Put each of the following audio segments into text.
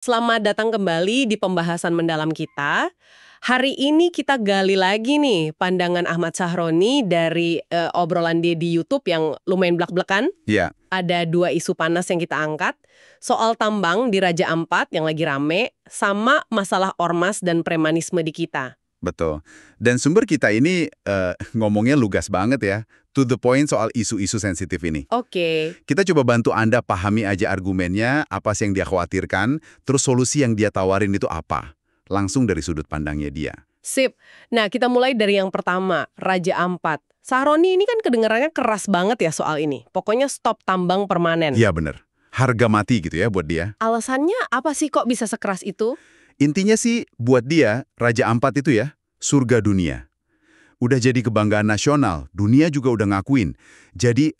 Selamat datang kembali di pembahasan mendalam kita. Hari ini kita gali lagi nih pandangan Ahmad Sahroni dari obrolan dia di YouTube yang lumayan blak-blakan. Iya, Ada dua isu panas yang kita angkat. Soal tambang di Raja Ampat yang lagi rame, sama masalah ormas dan premanisme di kita. betul. Dan sumber kita ini ngomongnya lugas banget ya, to the point soal isu-isu sensitif ini. Oke, Kita coba bantu Anda pahami aja argumennya, apa sih yang dia khawatirkan, terus solusi yang dia tawarin itu apa. Langsung dari sudut pandangnya dia. sip. Nah, kita mulai dari yang pertama, Raja Ampat. Sahroni ini kan kedengarannya keras banget ya soal ini. Pokoknya stop tambang permanen. Iya bener, harga mati gitu ya buat dia. Alasannya apa sih kok bisa sekeras itu? Intinya sih, buat dia, Raja Ampat itu ya, surga dunia. Udah jadi kebanggaan nasional, dunia juga udah ngakuin. Jadi,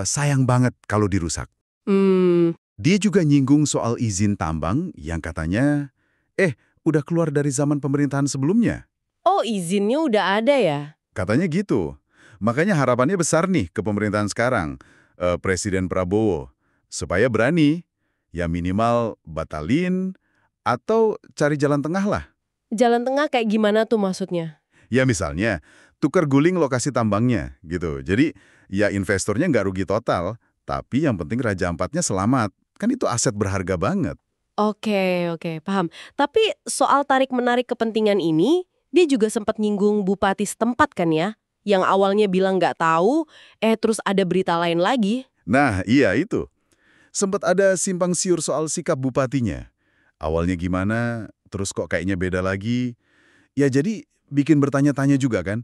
sayang banget kalau dirusak. Hmm, Dia juga nyinggung soal izin tambang yang katanya, udah keluar dari zaman pemerintahan sebelumnya. oh izinnya udah ada ya? Katanya gitu. Makanya harapannya besar nih ke pemerintahan sekarang, Presiden Prabowo. Supaya berani, ya minimal batalin atau cari jalan tengah lah. Jalan tengah kayak gimana tuh maksudnya? Ya misalnya, tukar guling lokasi tambangnya gitu. Jadi ya investornya nggak rugi total, tapi yang penting Raja Ampatnya selamat. Kan itu aset berharga banget. Oke, oke, paham. Tapi soal tarik-menarik kepentingan ini, dia juga sempat nyinggung bupati setempat kan ya? Yang awalnya bilang nggak tahu, terus ada berita lain lagi. Nah, iya itu. Sempat ada simpang siur soal sikap bupatinya. Awalnya gimana, terus kok kayaknya beda lagi. Ya jadi bikin bertanya-tanya juga kan,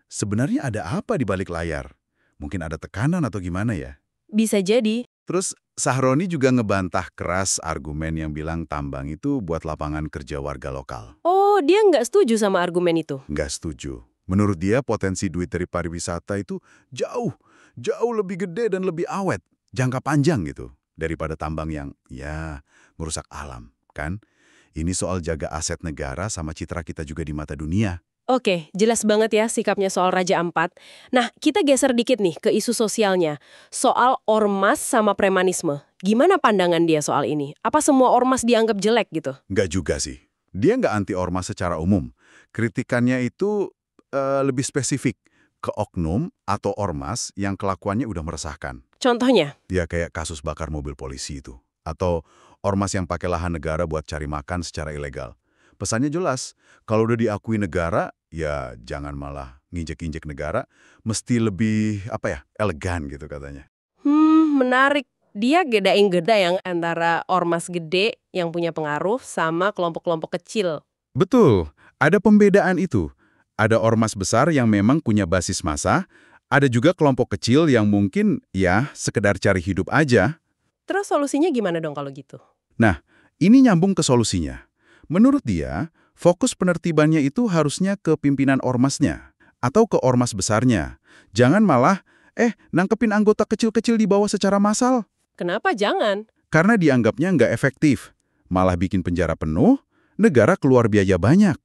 sebenarnya ada apa di balik layar? Mungkin ada tekanan atau gimana ya? Bisa jadi. Terus Sahroni juga ngebantah keras argumen yang bilang tambang itu buat lapangan kerja warga lokal. Oh, dia nggak setuju sama argumen itu. Nggak setuju. Menurut dia potensi duit dari pariwisata itu jauh, jauh lebih gede dan lebih awet, jangka panjang gitu, daripada tambang yang, ya, merusak alam, kan? Ini soal jaga aset negara sama citra kita juga di mata dunia. Oke, jelas banget ya sikapnya soal Raja Ampat. Nah, kita geser dikit nih ke isu sosialnya. Soal ormas sama premanisme. Gimana pandangan dia soal ini? Apa semua ormas dianggap jelek gitu? Nggak juga sih. Dia nggak anti ormas secara umum. Kritikannya itu lebih spesifik ke oknum atau ormas yang kelakuannya udah meresahkan. Contohnya? Ya kayak kasus bakar mobil polisi itu. Atau ormas yang pakai lahan negara buat cari makan secara ilegal. Pesannya jelas, kalau udah diakui negara, ya jangan malah nginjek-injek negara, mesti lebih, elegan gitu katanya. Menarik. Dia gedain yang antara ormas gede yang punya pengaruh sama kelompok-kelompok kecil. Betul, ada pembedaan itu. Ada ormas besar yang memang punya basis massa, ada juga kelompok kecil yang mungkin, ya, sekedar cari hidup aja. Terus solusinya gimana dong kalau gitu? Nah, ini nyambung ke solusinya. Menurut dia, fokus penertibannya itu harusnya ke pimpinan ormasnya atau ke ormas besarnya. Jangan malah, nangkepin anggota kecil-kecil di bawah secara massal. Kenapa jangan? Karena dianggapnya nggak efektif. Malah bikin penjara penuh, negara keluar biaya banyak.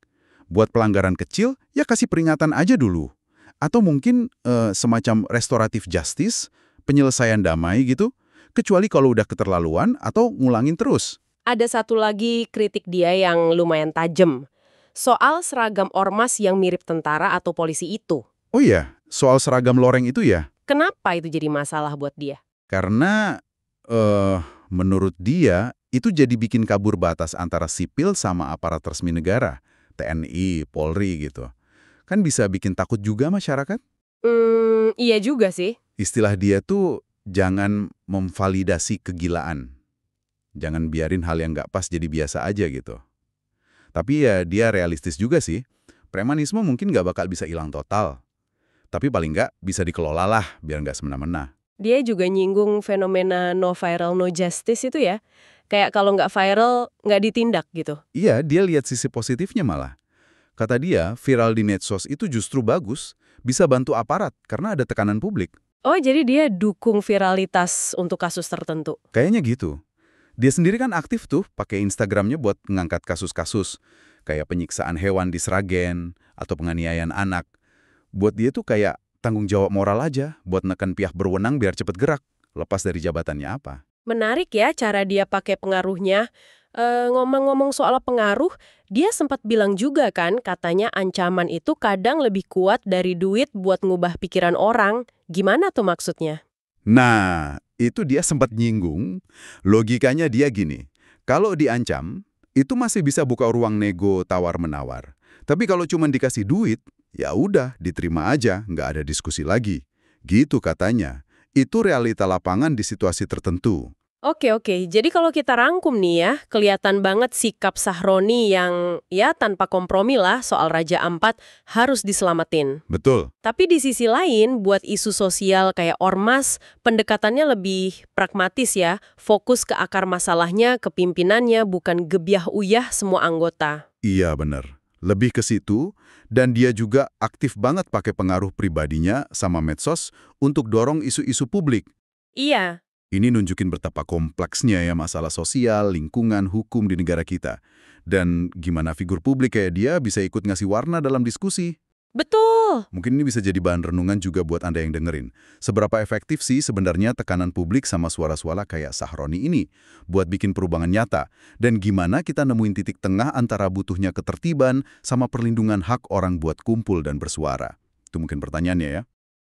Buat pelanggaran kecil, ya kasih peringatan aja dulu. Atau mungkin semacam restoratif justice, penyelesaian damai gitu. Kecuali kalau udah keterlaluan atau ngulangin terus. Ada satu lagi kritik dia yang lumayan tajam. Soal seragam ormas yang mirip tentara atau polisi itu. Oh iya, soal seragam loreng itu ya. Kenapa itu jadi masalah buat dia? Karena menurut dia itu jadi bikin kabur batas antara sipil sama aparat resmi negara, TNI, Polri gitu. Kan bisa bikin takut juga masyarakat. Iya juga sih. Istilah dia tuh jangan memvalidasi kegilaan. Jangan biarin hal yang nggak pas jadi biasa aja gitu. Tapi ya dia realistis juga sih. Premanisme mungkin nggak bakal bisa hilang total. Tapi paling nggak bisa dikelola lah biar nggak semena-mena. Dia juga nyinggung fenomena no viral no justice itu ya. Kayak kalau nggak viral, nggak ditindak gitu. Iya, dia lihat sisi positifnya malah. Kata dia, viral di medsos itu justru bagus, bisa bantu aparat karena ada tekanan publik. Oh, jadi dia dukung viralitas untuk kasus tertentu. Kayaknya gitu. Dia sendiri kan aktif tuh pakai Instagramnya buat ngangkat kasus-kasus. Kayak penyiksaan hewan di Sragen atau penganiayaan anak. Buat dia tuh kayak tanggung jawab moral aja buat neken pihak berwenang biar cepet gerak, lepas dari jabatannya apa. Menarik ya cara dia pakai pengaruhnya. Ngomong-ngomong soal pengaruh, dia sempat bilang juga kan, katanya ancaman itu kadang lebih kuat dari duit buat ngubah pikiran orang. Gimana tuh maksudnya? Nah, itu dia sempat nyinggung. Logikanya dia gini, kalau diancam, itu masih bisa buka ruang nego tawar-menawar. Tapi kalau cuma dikasih duit, ya udah diterima aja, nggak ada diskusi lagi. Gitu katanya. Itu realita lapangan di situasi tertentu. Oke, oke. Jadi kalau kita rangkum nih ya, kelihatan banget sikap Sahroni yang ya tanpa kompromi lah soal Raja Ampat harus diselamatin. Betul. Tapi di sisi lain, buat isu sosial kayak ormas, pendekatannya lebih pragmatis ya, fokus ke akar masalahnya, ke pimpinannya, bukan gebyah-uyah semua anggota. Iya bener. Lebih ke situ, dan dia juga aktif banget pakai pengaruh pribadinya sama medsos untuk dorong isu-isu publik. Iya, Ini nunjukin betapa kompleksnya ya masalah sosial, lingkungan, hukum di negara kita. Dan gimana figur publik kayak dia bisa ikut ngasih warna dalam diskusi. betul. Mungkin ini bisa jadi bahan renungan juga buat Anda yang dengerin. Seberapa efektif sih sebenarnya tekanan publik sama suara-suara kayak Sahroni ini buat bikin perubahan nyata? Dan gimana kita nemuin titik tengah antara butuhnya ketertiban sama perlindungan hak orang buat kumpul dan bersuara? Itu mungkin pertanyaannya ya.